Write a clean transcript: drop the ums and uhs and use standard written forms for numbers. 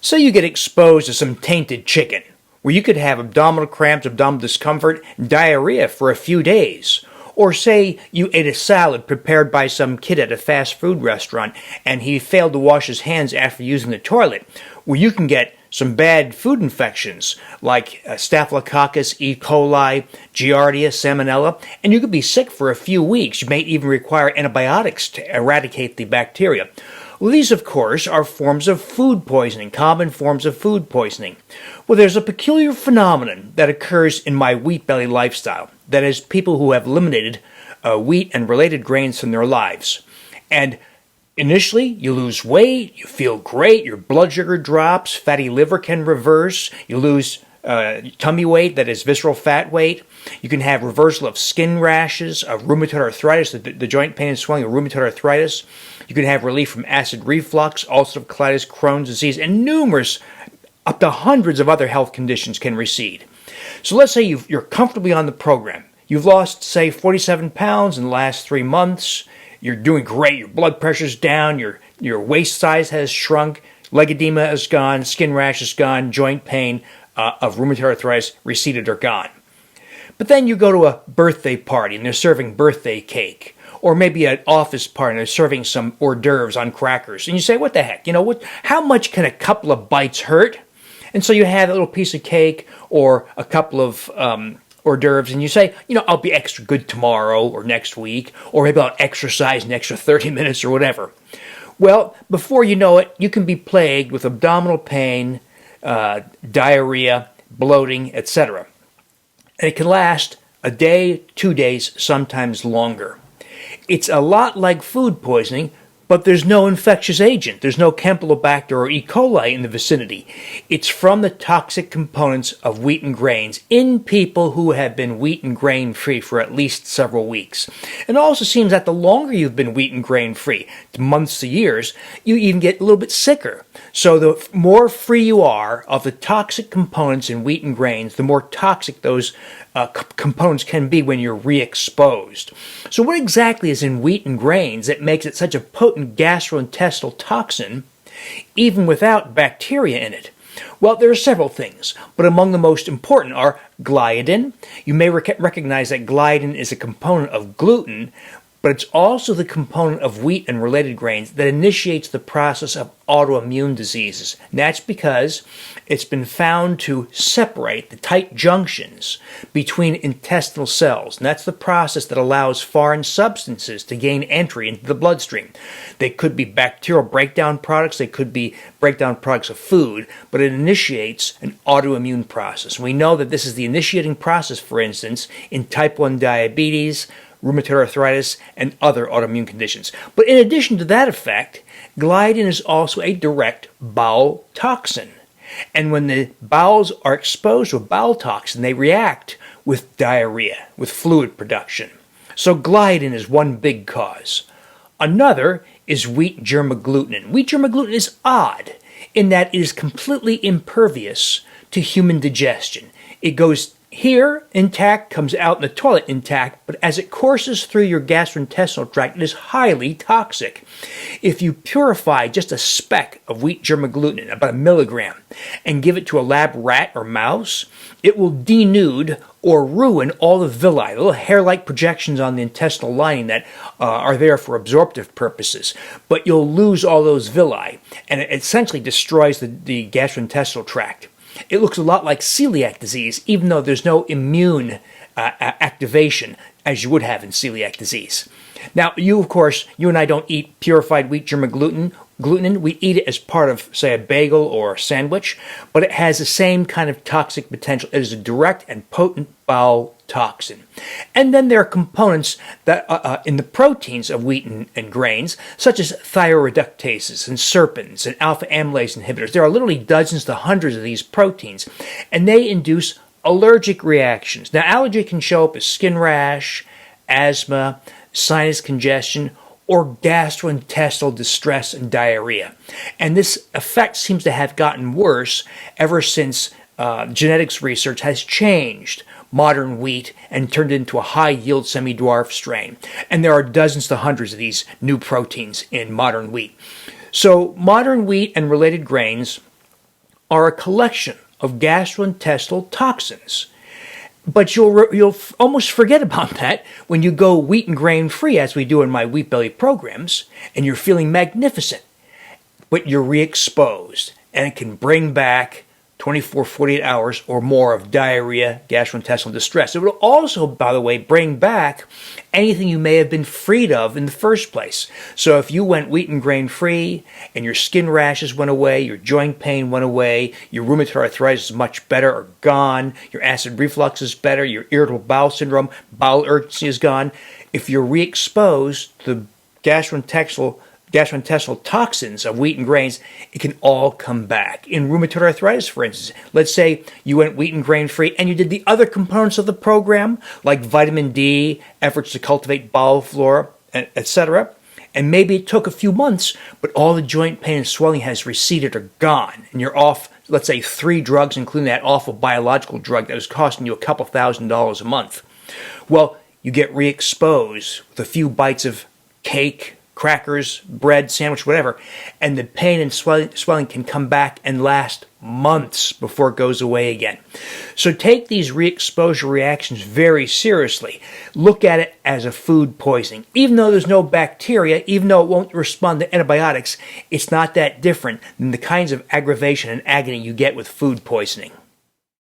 Say you get exposed to some tainted chicken, where you could have abdominal cramps, abdominal discomfort, and diarrhea for a few days. Or say you ate a salad prepared by some kid at a fast food restaurant and he failed to wash his hands after using the toilet, where you can get some bad food infections like Staphylococcus, E. coli, Giardia, Salmonella, and you could be sick for a few weeks. You may even require antibiotics to eradicate the bacteria. Well, these, of course, are forms of food poisoning, common forms of food poisoning. Well, there's a peculiar phenomenon that occurs in my wheat belly lifestyle. That is, people who have eliminated wheat and related grains from their lives. And initially, you lose weight, you feel great, your blood sugar drops, fatty liver can reverse, you lose tummy weight, that is visceral fat weight. You can have reversal of skin rashes, of rheumatoid arthritis, the joint pain and swelling of rheumatoid arthritis. You can have relief from acid reflux, ulcerative colitis, Crohn's disease, and numerous, up to hundreds of other health conditions can recede. So let's say you're comfortably on the program. You've lost, say, 47 pounds in the last 3 months. You're doing great. Your blood pressure's down. Your waist size has shrunk. Leg edema is gone. Skin rash is gone. Joint pain of rheumatoid arthritis receded or gone. But then you go to a birthday party and they're serving birthday cake. Or maybe an office party and they're serving some hors d'oeuvres on crackers. And you say, what the heck? How much can a couple of bites hurt? And so you have a little piece of cake or a couple of hors d'oeuvres, and you say, I'll be extra good tomorrow or next week, or maybe I'll exercise an extra 30 minutes or whatever. Well, before you know it, you can be plagued with abdominal pain, diarrhea, bloating, etc. And it can last a day, 2 days, sometimes longer. It's a lot like food poisoning, but there's no infectious agent. There's no Campylobacter or E. coli in the vicinity. It's from the toxic components of wheat and grains in people who have been wheat and grain free for at least several weeks. And it also seems that the longer you've been wheat and grain free, months to years, you even get a little bit sicker. So the more free you are of the toxic components in wheat and grains, the more toxic those components can be when you're re-exposed. So what exactly is in wheat and grains that makes it such a potent gastrointestinal toxin, even without bacteria in it? Well, there are several things, but among the most important are gliadin. You may recognize that gliadin is a component of gluten, but it's also the component of wheat and related grains that initiates the process of autoimmune diseases. And that's because it's been found to separate the tight junctions between intestinal cells. And that's the process that allows foreign substances to gain entry into the bloodstream. They could be bacterial breakdown products, they could be breakdown products of food, but it initiates an autoimmune process. And we know that this is the initiating process, for instance, in type 1 diabetes, rheumatoid arthritis, and other autoimmune conditions. But in addition to that effect, gliadin is also a direct bowel toxin. And when the bowels are exposed to a bowel toxin, they react with diarrhea, with fluid production. So gliadin is one big cause. Another is wheat germ agglutinin. Wheat germ agglutinin is odd in that it is completely impervious to human digestion. It goes here intact, comes out in the toilet intact, but as it courses through your gastrointestinal tract, it is highly toxic. If you purify just a speck of wheat germ agglutinin, about 1 milligram, and give it to a lab rat or mouse, it will denude or ruin all the villi, the little hair-like projections on the intestinal lining that are there for absorptive purposes. But you'll lose all those villi, and it essentially destroys the gastrointestinal tract. It looks a lot like celiac disease, even though there's no immune activation as you would have in celiac disease. Now, you and I don't eat purified wheat germ agglutinin. We eat it as part of, say, a bagel or a sandwich, but it has the same kind of toxic potential. It is a direct and potent bowel toxin. And then there are components that in the proteins of wheat and grains, such as thyroreductases and serpins and alpha amylase inhibitors. There are literally dozens to hundreds of these proteins, and they induce allergic reactions. Now, allergy can show up as skin rash, asthma, sinus congestion, or gastrointestinal distress and diarrhea. And this effect seems to have gotten worse ever since genetics research has changed modern wheat and turned it into a high-yield semi-dwarf strain. And there are dozens to hundreds of these new proteins in modern wheat. So modern wheat and related grains are a collection of gastrointestinal toxins. But you'll almost forget about that when you go wheat and grain free, as we do in my Wheat Belly programs, and you're feeling magnificent. But you're re-exposed, and it can bring back 24, 48 hours or more of diarrhea, gastrointestinal distress. It will also, by the way, bring back anything you may have been freed of in the first place. So if you went wheat and grain free and your skin rashes went away, your joint pain went away, your rheumatoid arthritis is much better or gone, your acid reflux is better, your irritable bowel syndrome, bowel urgency is gone. If you're re-exposed to the gastrointestinal toxins of wheat and grains, it can all come back. In rheumatoid arthritis, for instance, let's say you went wheat and grain free and you did the other components of the program, like vitamin D, efforts to cultivate bowel flora, etc., and maybe it took a few months, but all the joint pain and swelling has receded or gone, and you're off, let's say, 3 drugs, including that awful biological drug that was costing you a couple $1,000s a month. Well, you get re-exposed with a few bites of cake, crackers, bread, sandwich, whatever, and the pain and swelling can come back and last months before it goes away again. So take these re-exposure reactions very seriously. Look at it as a food poisoning. Even though there's no bacteria, even though it won't respond to antibiotics, it's not that different than the kinds of aggravation and agony you get with food poisoning.